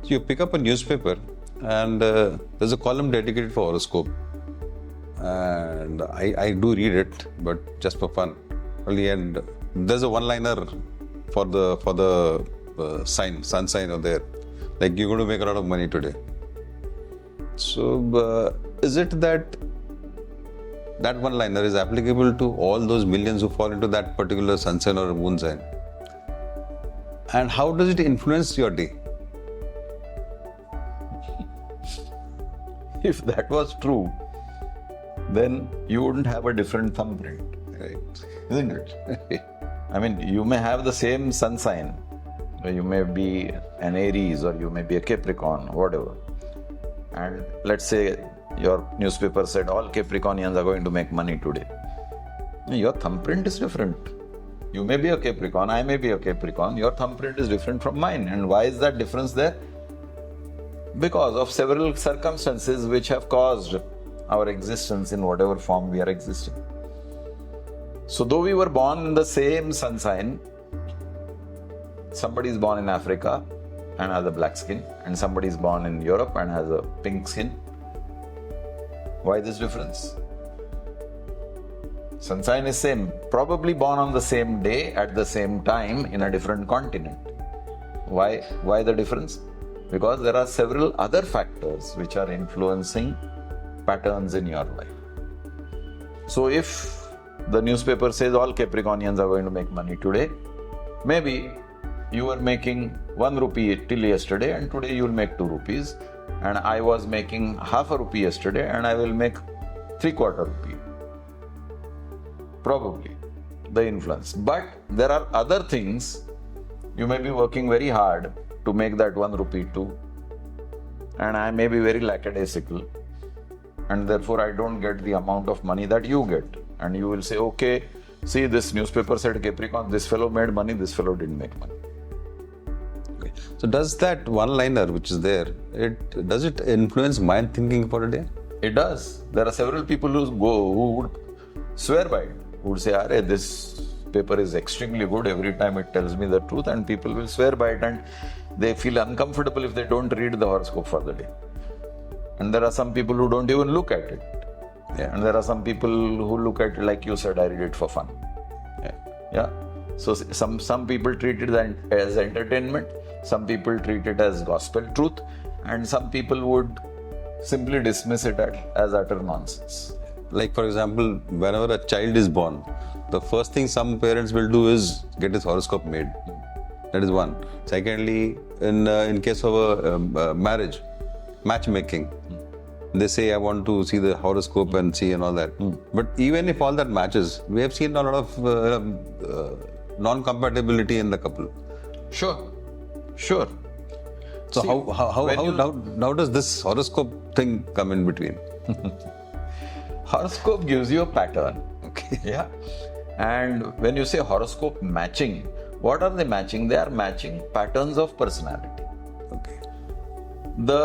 So you pick up a newspaper and there's a column dedicated for horoscope. And I do read it, but just for fun. Only, and there's a one-liner for the sign, sun sign over there. Like, you're going to make a lot of money today. So is it that one-liner is applicable to all those millions who fall into that particular sun sign or moon sign? And how does it influence your day? If that was true, then you wouldn't have a different thumbprint, Right. isn't it? I mean, you may have the same sun sign. You may be an Aries or you may be a Capricorn, whatever. And let's say your newspaper said all Capricornians are going to make money today. Your thumbprint is different. You may be a Capricorn, I may be a Capricorn. Your thumbprint is different from mine. And why is that difference there? Because of several circumstances which have caused our existence in whatever form we are existing. So though we were born in the same sun sign, somebody is born in Africa and has a black skin, and somebody is born in Europe and has a pink skin. Why this difference? Sun sign is same, probably born on the same day at the same time in a different continent. Why the difference? Because there are several other factors which are influencing patterns in your life. So if the newspaper says all Capricornians are going to make money today, maybe you were making 1 rupee till yesterday and today you will make 2 rupees, and I was making half a rupee yesterday and I will make 3/4 rupee. Probably the influence. But there are other things. You may be working very hard to make that 1 rupee too, and I may be very lackadaisical, and therefore I don't get the amount of money that you get. And you will say, okay, see, this newspaper said Capricorn, this fellow made money, this fellow didn't make money. Okay. So does that one-liner which is there, does it influence my thinking for a day? It does. There are several people who would swear by it, who would say, "Arey, this paper is extremely good, every time it tells me the truth," and people will swear by it and they feel uncomfortable if they don't read the horoscope for the day. And there are some people who don't even look at it. Yeah. And there are some people who look at it like you said, I read it for fun. Yeah. So some people treat it as entertainment, some people treat it as gospel truth, and some people would simply dismiss it as utter nonsense. Like, for example, whenever a child is born, the first thing some parents will do is get his horoscope made. That is one. Secondly, in case of a marriage, matchmaking, they say, I want to see the horoscope and see and all that. But even if all that matches, we have seen a lot of non-compatibility in the couple. Sure. So See, how does this horoscope thing come in between? Horoscope gives you a pattern. Okay. Yeah. And when you say horoscope matching, what are they matching? They are matching patterns of personality. Okay. The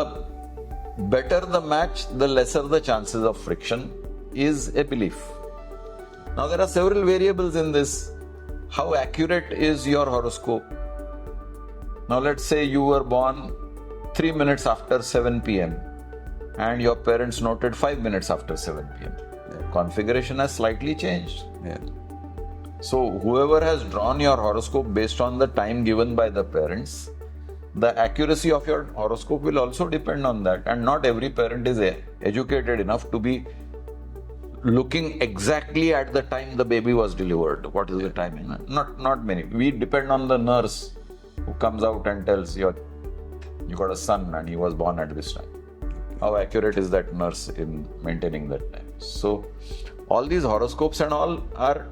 better the match, the lesser the chances of friction is a belief. Now there are several variables in this. How accurate is your horoscope? Now let's say you were born 3 minutes after 7 p.m. and your parents noted 5 minutes after 7 p.m. The configuration has slightly changed. Yeah. So whoever has drawn your horoscope based on the time given by the parents, the accuracy of your horoscope will also depend on that. And not every parent is educated enough to be looking exactly at the time the baby was delivered. What is the timing? Not many. We depend on the nurse who comes out and tells you got a son and he was born at this time. How accurate is that nurse in maintaining that time? So all these horoscopes and all are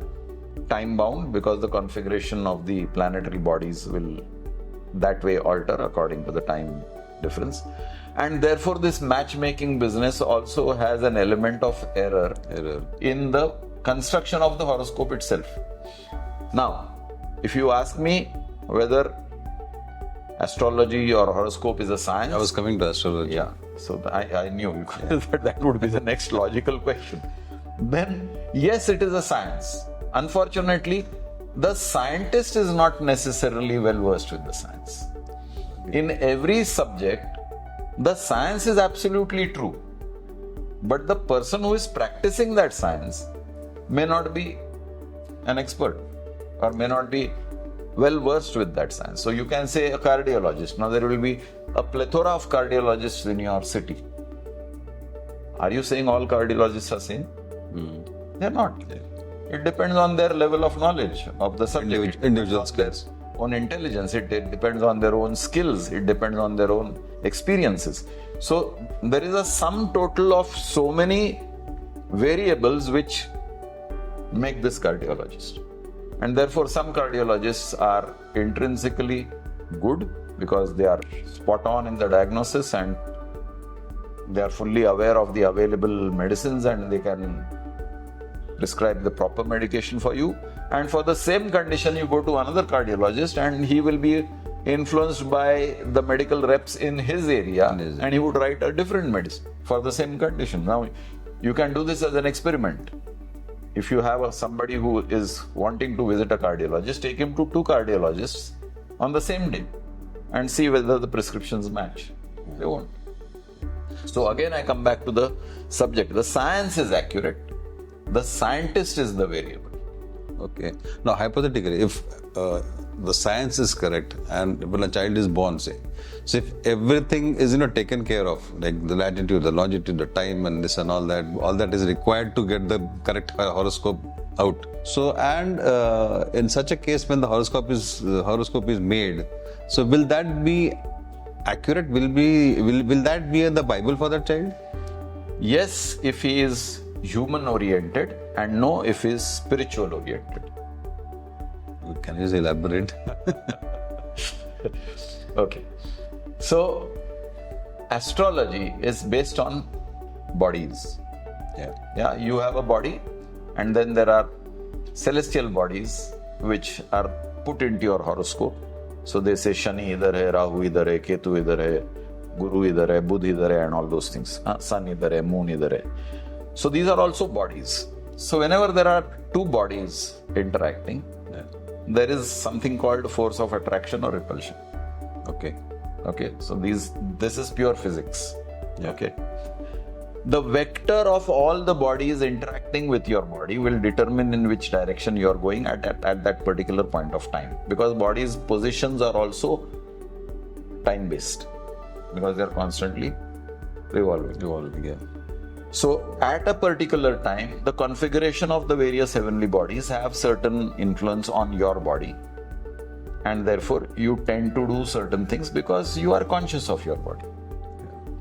time bound because the configuration of the planetary bodies will that way alter according to the time difference. And therefore this matchmaking business also has an element of error in the construction of the horoscope itself. Now, if you ask me whether astrology or horoscope is a science, I was coming to astrology. yeah, so I knew that would be the next logical question. Then yes, it is a science. Unfortunately, the scientist is not necessarily well versed with the science. In every subject, the science is absolutely true. But the person who is practicing that science may not be an expert or may not be well versed with that science. So you can say a cardiologist. Now there will be a plethora of cardiologists in your city. Are you saying all cardiologists are same? They're not. It depends on their level of knowledge of the subject. Individual skills. Own intelligence. It depends on their own skills. It depends on their own experiences. So there is a sum total of so many variables which make this cardiologist. And therefore some cardiologists are intrinsically good because they are spot on in the diagnosis and they are fully aware of the available medicines and they can prescribe the proper medication for you. And for the same condition, you go to another cardiologist and he will be influenced by the medical reps in his area and he would write a different medicine for the same condition. Now, you can do this as an experiment. If you have somebody who is wanting to visit a cardiologist, take him to two cardiologists on the same day and see whether the prescriptions match. They won't. So again, I come back to the subject. The science is accurate. The scientist is the variable. Okay. Now, hypothetically, if the science is correct and when a child is born, say, so if everything is taken care of, like the latitude, the longitude, the time, and this and all that is required to get the correct horoscope out. So, and in such a case, when the horoscope is made, so will that be accurate? Will that be in the Bible for that child? Yes, if he is human oriented, and no, if he is spiritual oriented. Can you elaborate? Okay. So, astrology is based on bodies. Yeah, you have a body, and then there are celestial bodies which are put into your horoscope. So they say Shani idhar hai, Rahu idhar hai, Ketu idhar hai, Guru idhar hai, Budh idhar hai, and all those things. Sun idhar hai, Moon idhar hai. So these are also bodies. So whenever there are two bodies interacting, there is something called force of attraction or repulsion. Okay. So this is pure physics. Okay. The vector of all the bodies interacting with your body will determine in which direction you are going at that particular point of time. Because bodies' positions are also time-based. Because they are constantly revolving. Yeah. So at a particular time, the configuration of the various heavenly bodies have certain influence on your body. And therefore, you tend to do certain things because you are conscious of your body.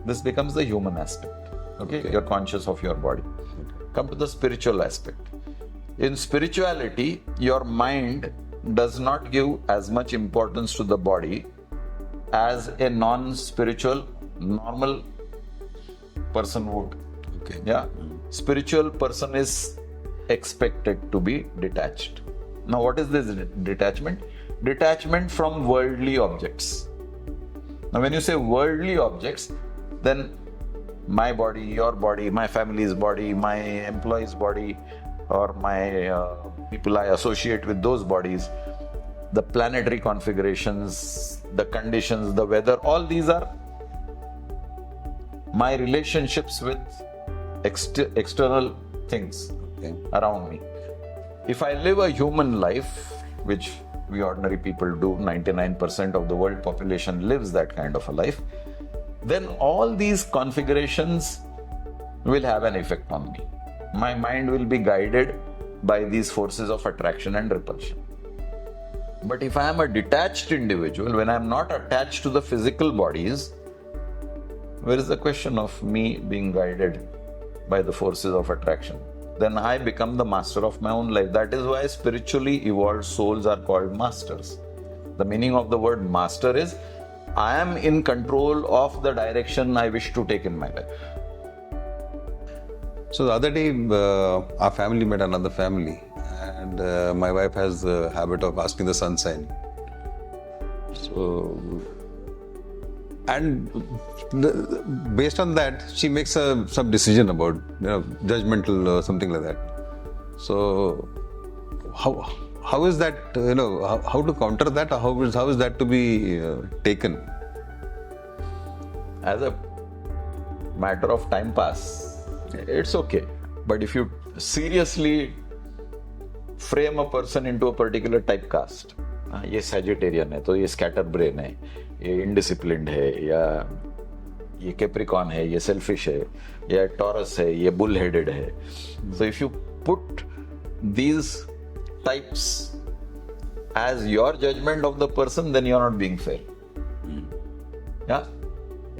This becomes the human aspect. Okay? You're conscious of your body. Come to the spiritual aspect. In spirituality, your mind does not give as much importance to the body as a non-spiritual, normal person would. Okay. Yeah. Spiritual person is expected to be detached. Now, what is this detachment? Detachment from worldly objects. Now, when you say worldly objects, then my body, your body, my family's body, my employee's body, or my people I associate with those bodies, the planetary configurations, the conditions, the weather, all these are my relationships with external things around me. If I live a human life, which we ordinary people do, 99% of the world population lives that kind of a life, then all these configurations will have an effect on me. My mind will be guided by these forces of attraction and repulsion. But if I am a detached individual, when I am not attached to the physical bodies, where is the question of me being guided by the forces of attraction? Then I become the master of my own life. That is why spiritually evolved souls are called masters. The meaning of the word master is, I am in control of the direction I wish to take in my life. So the other day, our family met another family, and my wife has the habit of asking the sun sign. So, and based on that, she makes some decision about, judgmental or something like that. So, how is that? How to counter that? Or how is that to be taken? as a matter of time pass, it's okay. But if you seriously frame a person into a particular typecast, ये Sagittarian है तो ये scatter brain है, ये indisciplined है, या ये Capricorn है, ये selfish है, या Taurus है, ये bull-headed है. So if you put these types as your judgment of the person, then you're not being fair. Yeah.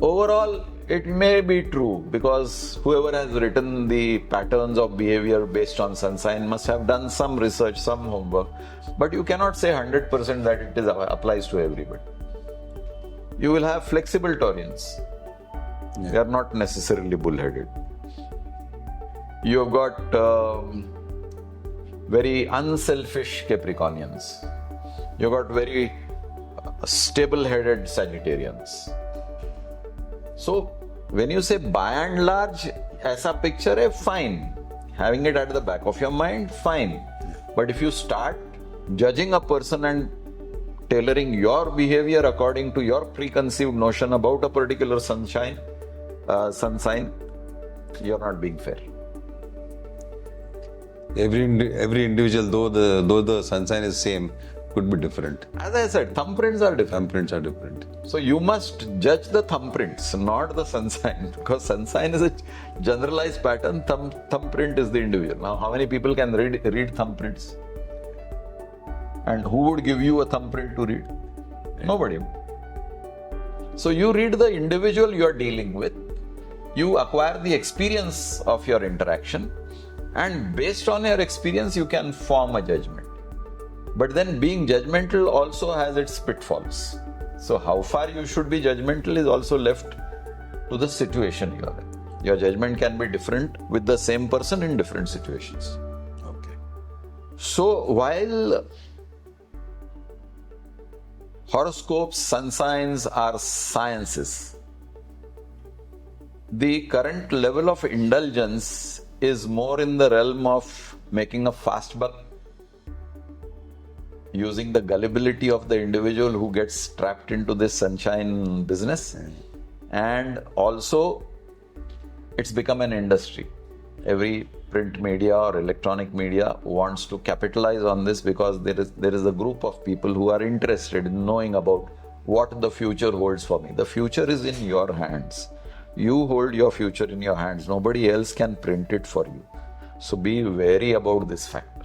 Overall, it may be true because whoever has written the patterns of behavior based on sun sign must have done some research, some homework. But you cannot say 100% that it applies to everybody. You will have flexible Taurians. Yeah. They are not necessarily bull-headed. You have got very unselfish Capricornians. You got very stable-headed Sagittarians. So, when you say by and large, aisa picture hai, fine. Having it at the back of your mind, fine. But if you start judging a person and tailoring your behavior according to your preconceived notion about a particular sun sign, you're not being fair. Every individual, though the sun sign is same, could be different. As I said, thumbprints are different. Thumbprints are different. So you must judge the thumbprints, not the sun sign, because sun sign is a generalized pattern. Thumbprint is the individual. Now, how many people can read thumbprints? And who would give you a thumbprint to read? Nobody. So you read the individual you are dealing with. You acquire the experience of your interaction, and based on your experience, you can form a judgment. But then being judgmental also has its pitfalls. So how far you should be judgmental is also left to the situation you are in. Your judgment can be different with the same person in different situations. Okay. So while horoscopes, sun signs are sciences, the current level of indulgence is more in the realm of making a fast buck, using the gullibility of the individual who gets trapped into this sunshine business. And also, it's become an industry. Every print media or electronic media wants to capitalize on this because there is a group of people who are interested in knowing about what the future holds for me. The future is in your hands. You hold your future in your hands. Nobody else can print it for you. So be wary about this fact.